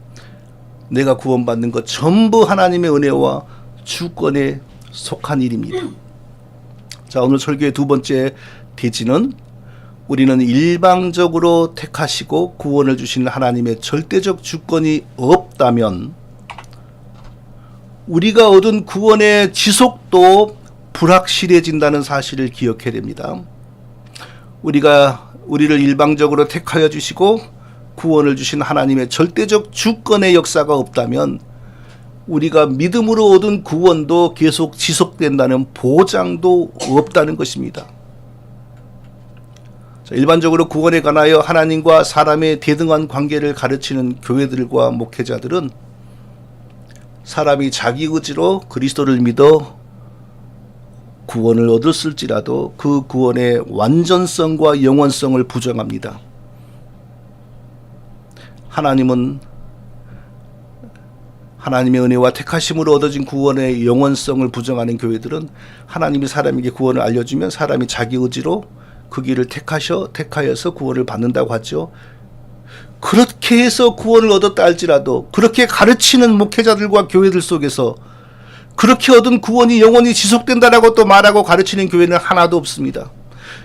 내가 구원받는 것 전부 하나님의 은혜와 주권에 속한 일입니다. 자, 오늘 설교의 두 번째 대지는 우리는 일방적으로 택하시고 구원을 주시는 하나님의 절대적 주권이 없다면 우리가 얻은 구원의 지속도 불확실해진다는 사실을 기억해야 됩니다. 우리를 일방적으로 택하여 주시고 구원을 주신 하나님의 절대적 주권의 역사가 없다면 우리가 믿음으로 얻은 구원도 계속 지속된다는 보장도 없다는 것입니다. 일반적으로 구원에 관하여 하나님과 사람의 대등한 관계를 가르치는 교회들과 목회자들은 사람이 자기 의지로 그리스도를 믿어 구원을 얻었을지라도 그 구원의 완전성과 영원성을 부정합니다. 하나님은 하나님의 은혜와 택하심으로 얻어진 구원의 영원성을 부정하는 교회들은 하나님이 사람에게 구원을 알려주면 사람이 자기 의지로 그 길을 택하여서 구원을 받는다고 하죠. 그렇게 해서 구원을 얻었다 할지라도 그렇게 가르치는 목회자들과 교회들 속에서 그렇게 얻은 구원이 영원히 지속된다라고 또 말하고 가르치는 교회는 하나도 없습니다.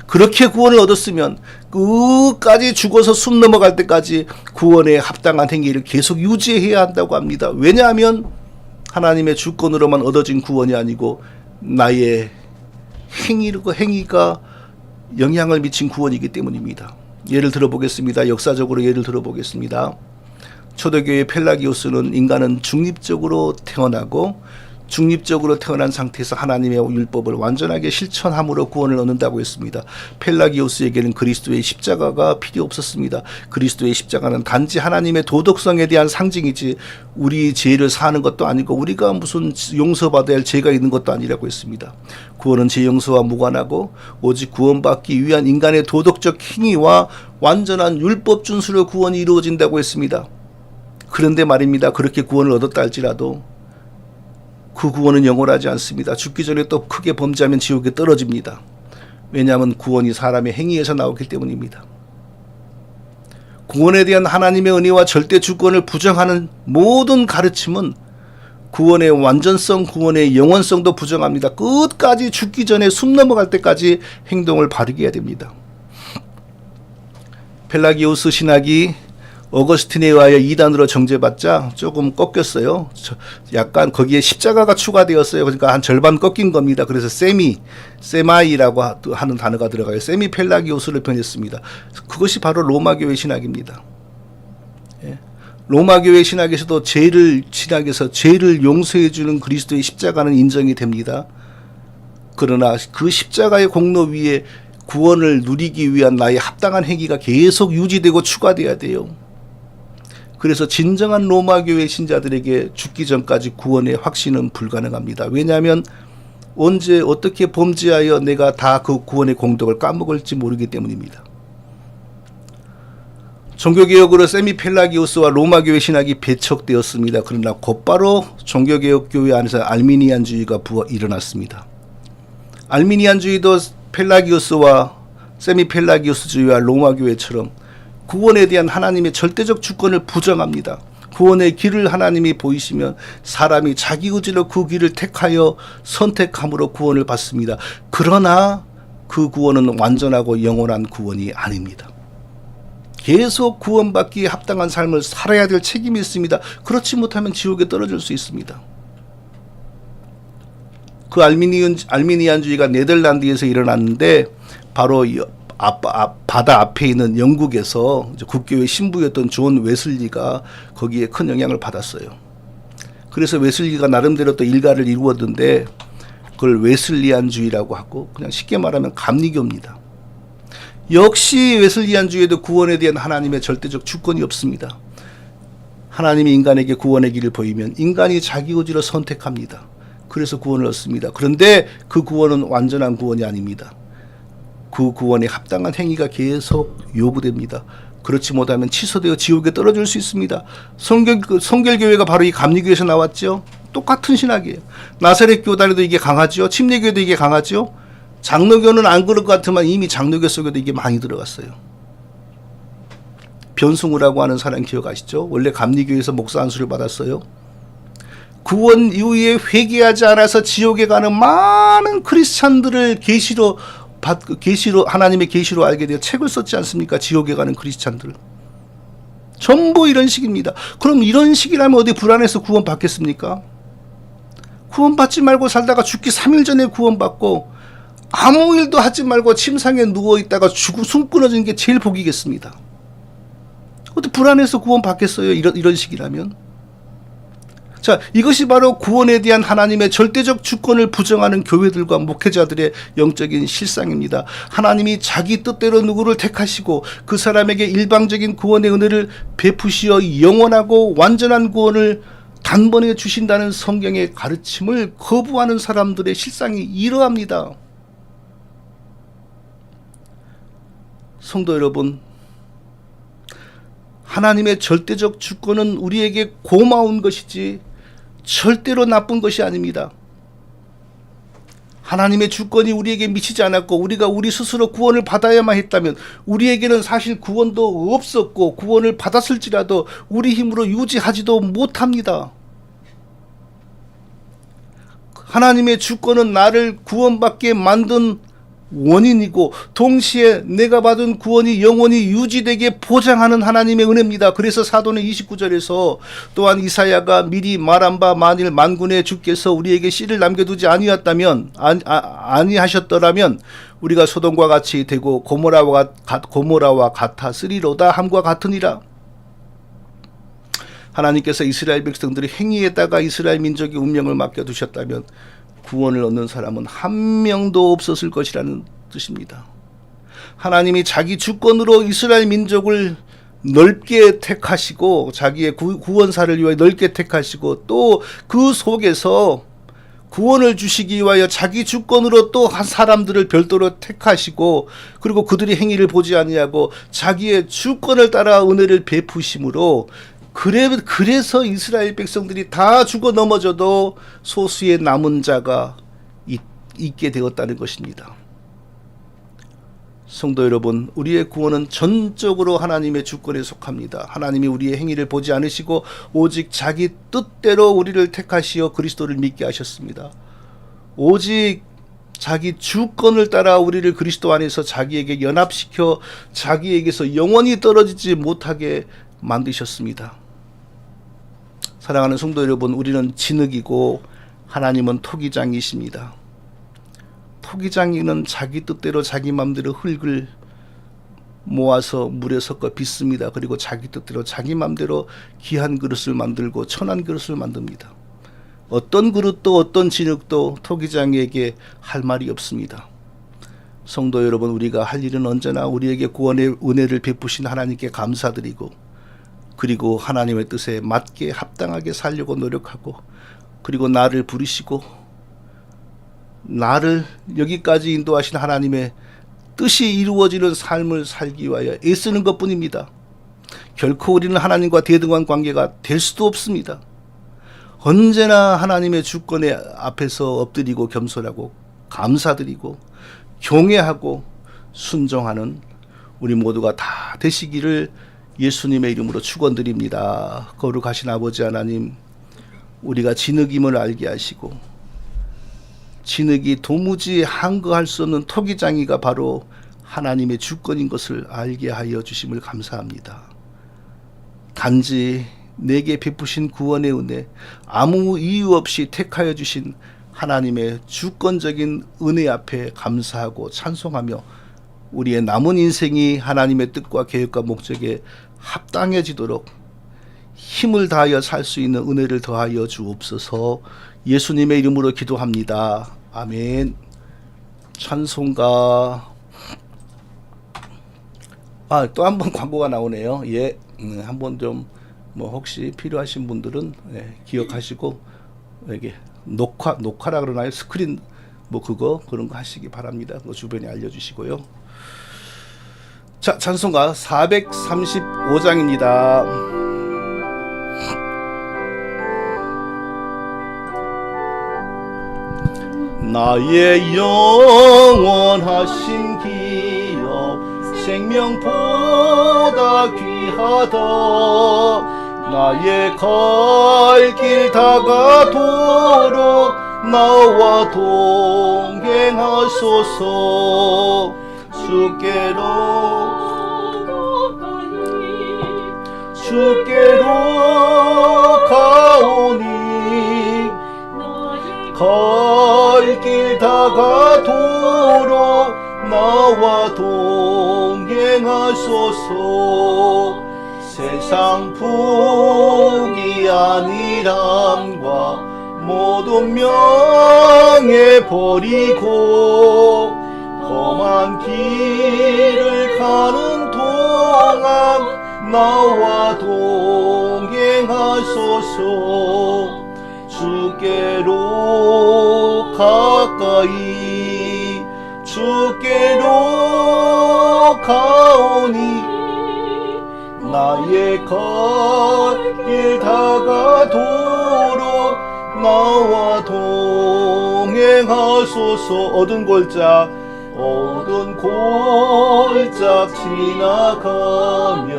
그렇게 구원을 얻었으면 끝까지 죽어서 숨 넘어갈 때까지 구원에 합당한 행위를 계속 유지해야 한다고 합니다. 왜냐하면 하나님의 주권으로만 얻어진 구원이 아니고 나의 행위가 영향을 미친 구원이기 때문입니다. 예를 들어보겠습니다. 역사적으로 예를 들어보겠습니다. 초대교회 펠라기오스는 인간은 중립적으로 태어난 상태에서 하나님의 율법을 완전하게 실천함으로 구원을 얻는다고 했습니다. 펠라기오스에게는 그리스도의 십자가가 필요 없었습니다. 그리스도의 십자가는 단지 하나님의 도덕성에 대한 상징이지 우리 죄를 사하는 것도 아니고 우리가 무슨 용서받아야 할 죄가 있는 것도 아니라고 했습니다. 구원은 죄 용서와 무관하고 오직 구원받기 위한 인간의 도덕적 행위와 완전한 율법 준수로 구원이 이루어진다고 했습니다. 그런데 말입니다. 그렇게 구원을 얻었다 할지라도 그 구원은 영원하지 않습니다. 죽기 전에 또 크게 범죄하면 지옥에 떨어집니다. 왜냐하면 구원이 사람의 행위에서 나오기 때문입니다. 구원에 대한 하나님의 은혜와 절대 주권을 부정하는 모든 가르침은 구원의 완전성, 구원의 영원성도 부정합니다. 끝까지 죽기 전에 숨 넘어갈 때까지 행동을 바르게 해야 됩니다. 펠라기오스 신학이 어거스틴에 의하여 이단으로 정죄받자 조금 꺾였어요. 약간 거기에 십자가가 추가되었어요. 그러니까 한 절반 꺾인 겁니다. 그래서 세마이라고 하는 단어가 들어가요. 세미 펠라기오스를 변했습니다. 그것이 바로 로마교회 신학입니다. 예. 로마교회 신학에서도 죄를 용서해주는 그리스도의 십자가는 인정이 됩니다. 그러나 그 십자가의 공로 위에 구원을 누리기 위한 나의 합당한 행위가 계속 유지되고 추가돼야 돼요. 그래서 진정한 로마교회 신자들에게 죽기 전까지 구원의 확신은 불가능합니다. 왜냐하면 언제 어떻게 범죄하여 내가 다 그 구원의 공덕을 까먹을지 모르기 때문입니다. 종교개혁으로 세미펠라기오스와 로마교회 신학이 배척되었습니다. 그러나 곧바로 종교개혁교회 안에서 알미니안주의가 일어났습니다. 알미니안주의도 펠라기오스와 세미펠라기오스주의와 로마교회처럼 구원에 대한 하나님의 절대적 주권을 부정합니다. 구원의 길을 하나님이 보이시면 사람이 자기 의지로 그 길을 택하여 선택함으로 구원을 받습니다. 그러나 그 구원은 완전하고 영원한 구원이 아닙니다. 계속 구원받기에 합당한 삶을 살아야 될 책임이 있습니다. 그렇지 못하면 지옥에 떨어질 수 있습니다. 그 알미니안주의가 네덜란드에서 일어났는데 바로 바다 앞에 있는 영국에서 국교의 신부였던 존 웨슬리가 거기에 큰 영향을 받았어요. 그래서 웨슬리가 나름대로 또 일가를 이루었는데 그걸 웨슬리안주의라고 하고 그냥 쉽게 말하면 감리교입니다. 역시 웨슬리안주의에도 구원에 대한 하나님의 절대적 주권이 없습니다. 하나님이 인간에게 구원의 길을 보이면 인간이 자기 의지로 선택합니다. 그래서 구원을 얻습니다. 그런데 그 구원은 완전한 구원이 아닙니다. 그 구원에 합당한 행위가 계속 요구됩니다. 그렇지 못하면 취소되어 지옥에 떨어질 수 있습니다. 성결교회가 바로 이 감리교에서 나왔죠. 똑같은 신학이에요. 나사렛 교단에도 이게 강하죠. 침례교회도 이게 강하죠. 장로교는 안 그럴 것 같지만 이미 장로교 속에도 이게 많이 들어갔어요. 변승우라고 하는 사람 기억하시죠? 원래 감리교에서 목사 안수를 받았어요. 구원 이후에 회개하지 않아서 지옥에 가는 많은 크리스찬들을 계시로 하나님의 계시로 알게 되어 책을 썼지 않습니까? 지옥에 가는 크리스찬들 전부 이런 식입니다. 그럼 이런 식이라면 어디 불안해서 구원 받겠습니까? 구원 받지 말고 살다가 죽기 3일 전에 구원 받고 아무 일도 하지 말고 침상에 누워 있다가 숨 끊어지는 게 제일 복이겠습니다. 어디 불안해서 구원 받겠어요? 이런 식이라면. 자, 이것이 바로 구원에 대한 하나님의 절대적 주권을 부정하는 교회들과 목회자들의 영적인 실상입니다. 하나님이 자기 뜻대로 누구를 택하시고 그 사람에게 일방적인 구원의 은혜를 베푸시어 영원하고 완전한 구원을 단번에 주신다는 성경의 가르침을 거부하는 사람들의 실상이 이러합니다. 성도 여러분, 하나님의 절대적 주권은 우리에게 고마운 것이지 절대로 나쁜 것이 아닙니다. 하나님의 주권이 우리에게 미치지 않았고 우리가 우리 스스로 구원을 받아야만 했다면 우리에게는 사실 구원도 없었고 구원을 받았을지라도 우리 힘으로 유지하지도 못합니다. 하나님의 주권은 나를 구원받게 만든 원인이고 동시에 내가 받은 구원이 영원히 유지되게 보장하는 하나님의 은혜입니다. 그래서 사도는 29절에서 또한 이사야가 미리 말한 바 만일 만군의 주께서 우리에게 씨를 남겨두지 아니하셨더라면 우리가 소돔과 같이 되고 고모라와 같았으리로다 함과 같으니라. 하나님께서 이스라엘 백성들의 행위에다가 이스라엘 민족의 운명을 맡겨두셨다면 구원을 얻는 사람은 한 명도 없었을 것이라는 뜻입니다. 하나님이 자기 주권으로 이스라엘 민족을 넓게 택하시고 자기의 구원사를 위하여 넓게 택하시고 또 그 속에서 구원을 주시기 위하여 자기 주권으로 또 한 사람들을 별도로 택하시고 그리고 그들의 행위를 보지 아니하고 자기의 주권을 따라 은혜를 베푸심으로 그래서 이스라엘 백성들이 다 죽어 넘어져도 소수의 남은 자가 있게 되었다는 것입니다. 성도 여러분, 우리의 구원은 전적으로 하나님의 주권에 속합니다. 하나님이 우리의 행위를 보지 않으시고 오직 자기 뜻대로 우리를 택하시어 그리스도를 믿게 하셨습니다. 오직 자기 주권을 따라 우리를 그리스도 안에서 자기에게 연합시켜 자기에게서 영원히 떨어지지 못하게 만드셨습니다. 사랑하는 성도 여러분, 우리는 진흙이고 하나님은 토기장이십니다. 토기장이는 자기 뜻대로 자기 맘대로 흙을 모아서 물에 섞어 빚습니다. 그리고 자기 뜻대로 자기 맘대로 귀한 그릇을 만들고 천한 그릇을 만듭니다. 어떤 그릇도 어떤 진흙도 토기장에게 할 말이 없습니다. 성도 여러분, 우리가 할 일은 언제나 우리에게 구원의 은혜를 베푸신 하나님께 감사드리고 그리고 하나님의 뜻에 맞게 합당하게 살려고 노력하고 그리고 나를 부르시고 나를 여기까지 인도하신 하나님의 뜻이 이루어지는 삶을 살기 위하여 애쓰는 것뿐입니다. 결코 우리는 하나님과 대등한 관계가 될 수도 없습니다. 언제나 하나님의 주권의 앞에서 엎드리고 겸손하고 감사드리고 경외하고 순종하는 우리 모두가 다 되시기를 예수님의 이름으로 축원드립니다. 거룩하신 아버지 하나님, 우리가 진흙임을 알게 하시고 진흙이 도무지 항거할 수 없는 토기장이가 바로 하나님의 주권인 것을 알게 하여 주심을 감사합니다. 단지 내게 베푸신 구원의 은혜, 아무 이유 없이 택하여 주신 하나님의 주권적인 은혜 앞에 감사하고 찬송하며 우리의 남은 인생이 하나님의 뜻과 계획과 목적에 합당해지도록 힘을 다하여 살 수 있는 은혜를 더하여 주옵소서. 예수님의 이름으로 기도합니다. 아멘. 찬송가. 또 한 번 광고가 나오네요. 예, 한번 좀 뭐 혹시 필요하신 분들은 기억하시고 이게 녹화라 그러나요? 스크린 뭐 그런 거 하시기 바랍니다. 그 주변에 알려주시고요. 자, 찬송가 435장입니다. 나의 영원하신 기업 생명보다 귀하다. 나의 갈 길 다가도록 나와 동행하소서. 주께로 가오니 갈 길 다가도록 나와 동행하소서. 세상 부귀 아니람과 모든 명예 버리고 험한 길을 가는 동안 나와 동행하소서. 주께로 가까이 주께로 가오니 나의 갈 길 다가도록 나와 동행하소서. 어두운 골짝 지나가며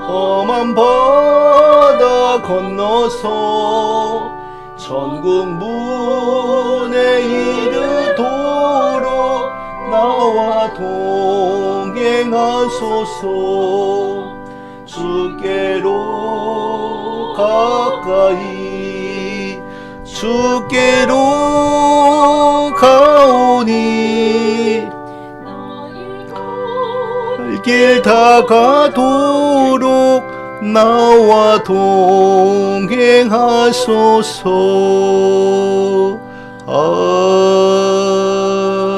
험한 바다 건너서 천국 문에 이르도록 나 나와 동행하소서. 주께로 가까이 주께로 가오니 길 다가도록 나와 동행하소서.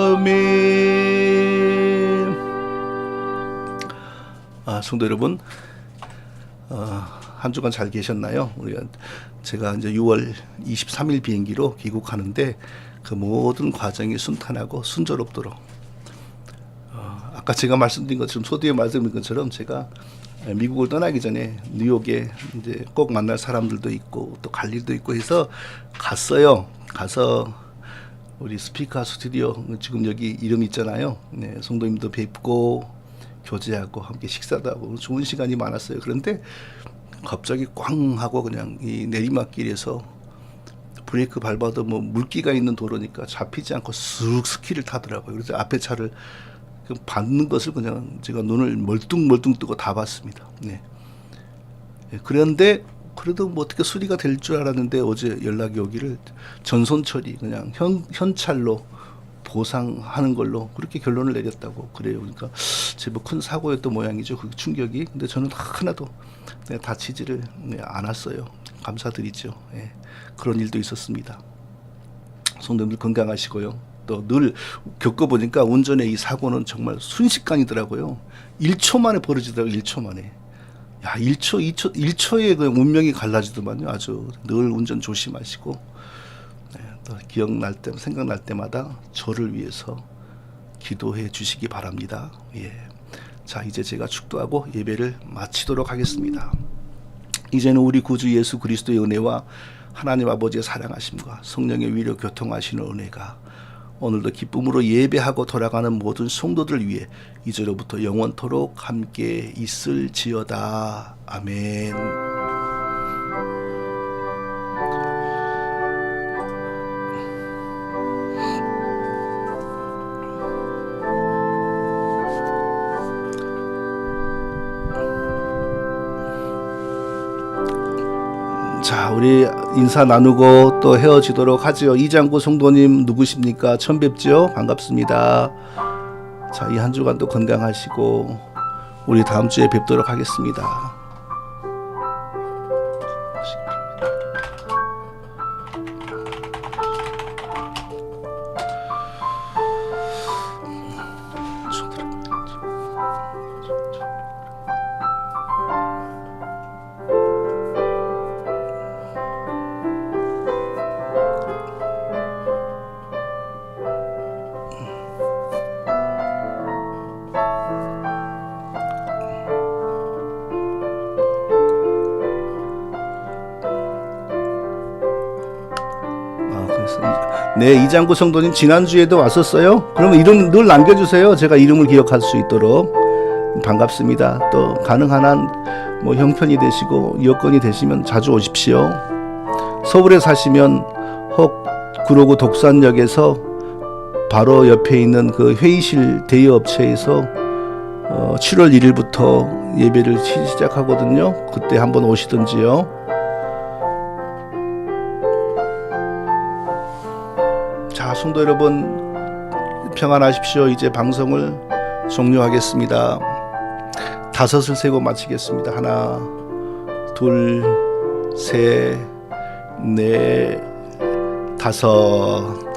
아멘. 성도 여러분, 한 주간 잘 계셨나요? 제가 이제 6월 23일 비행기로 귀국하는데 그 모든 과정이 순탄하고 순조롭도록, 아까 제가 말씀드린 것처럼, 소두에 말씀드린 것처럼, 제가 미국을 떠나기 전에 뉴욕에 이제 꼭 만날 사람들도 있고 또 갈 일도 있고 해서 갔어요. 가서 우리 스피커 스튜디오, 지금 여기 이름 있잖아요. 네, 성도님도 뵙고 교제하고 함께 식사도 하고 좋은 시간이 많았어요. 그런데 갑자기 꽝 하고 그냥 이 내리막길에서 브레이크 밟아도 뭐 물기가 있는 도로니까 잡히지 않고 쓱 스키를 타더라고요. 그래서 앞에 차를 받는 것을 그냥 제가 눈을 멀뚱멀뚱 뜨고 다 봤습니다. 네. 그런데 그래도 뭐 어떻게 수리가 될 줄 알았는데 어제 연락이 오기를 전손 처리, 그냥 현찰로 보상하는 걸로 그렇게 결론을 내렸다고 그래요. 그러니까 제법 큰 사고였던 모양이죠. 그 충격이. 근데 저는 하나도 다치지를 않았어요. 감사드리죠. 예. 그런 일도 있었습니다. 성도님들 건강하시고요. 또 늘 겪어보니까 운전의 이 사고는 정말 순식간이더라고요. 1초 만에 벌어지더라고요. 1초 만에. 야, 1초, 2초, 1초에 그 운명이 갈라지더만요. 아주 늘 운전 조심하시고, 또 기억날 때, 생각날 때마다 저를 위해서 기도해 주시기 바랍니다. 예. 자, 이제 제가 축도하고 예배를 마치도록 하겠습니다. 이제는 우리 구주 예수 그리스도의 은혜와 하나님 아버지의 사랑하심과 성령의 위로 교통하시는 은혜가 오늘도 기쁨으로 예배하고 돌아가는 모든 성도들을 위해 이제로부터 영원토록 함께 있을지어다. 아멘. 자, 우리 인사 나누고 또 헤어지도록 하지요. 이장구 성도님 누구십니까? 처음 뵙죠? 반갑습니다. 자, 이 한 주간도 건강하시고 우리 다음 주에 뵙도록 하겠습니다. 네, 이장구 성도님 지난주에도 왔었어요? 그러면 이름 늘 남겨주세요. 제가 이름을 기억할 수 있도록. 반갑습니다. 또 가능한 한 뭐 형편이 되시고 여건이 되시면 자주 오십시오. 서울에 사시면 혹 구로구 독산역에서 바로 옆에 있는 그 회의실 대여업체에서 7월 1일부터 예배를 시작하거든요. 그때 한번 오시든지요. 자, 성도 여러분 평안하십시오. 이제 방송을 종료하겠습니다. 5을 세고 마치겠습니다. 하나, 둘, 셋, 넷, 5.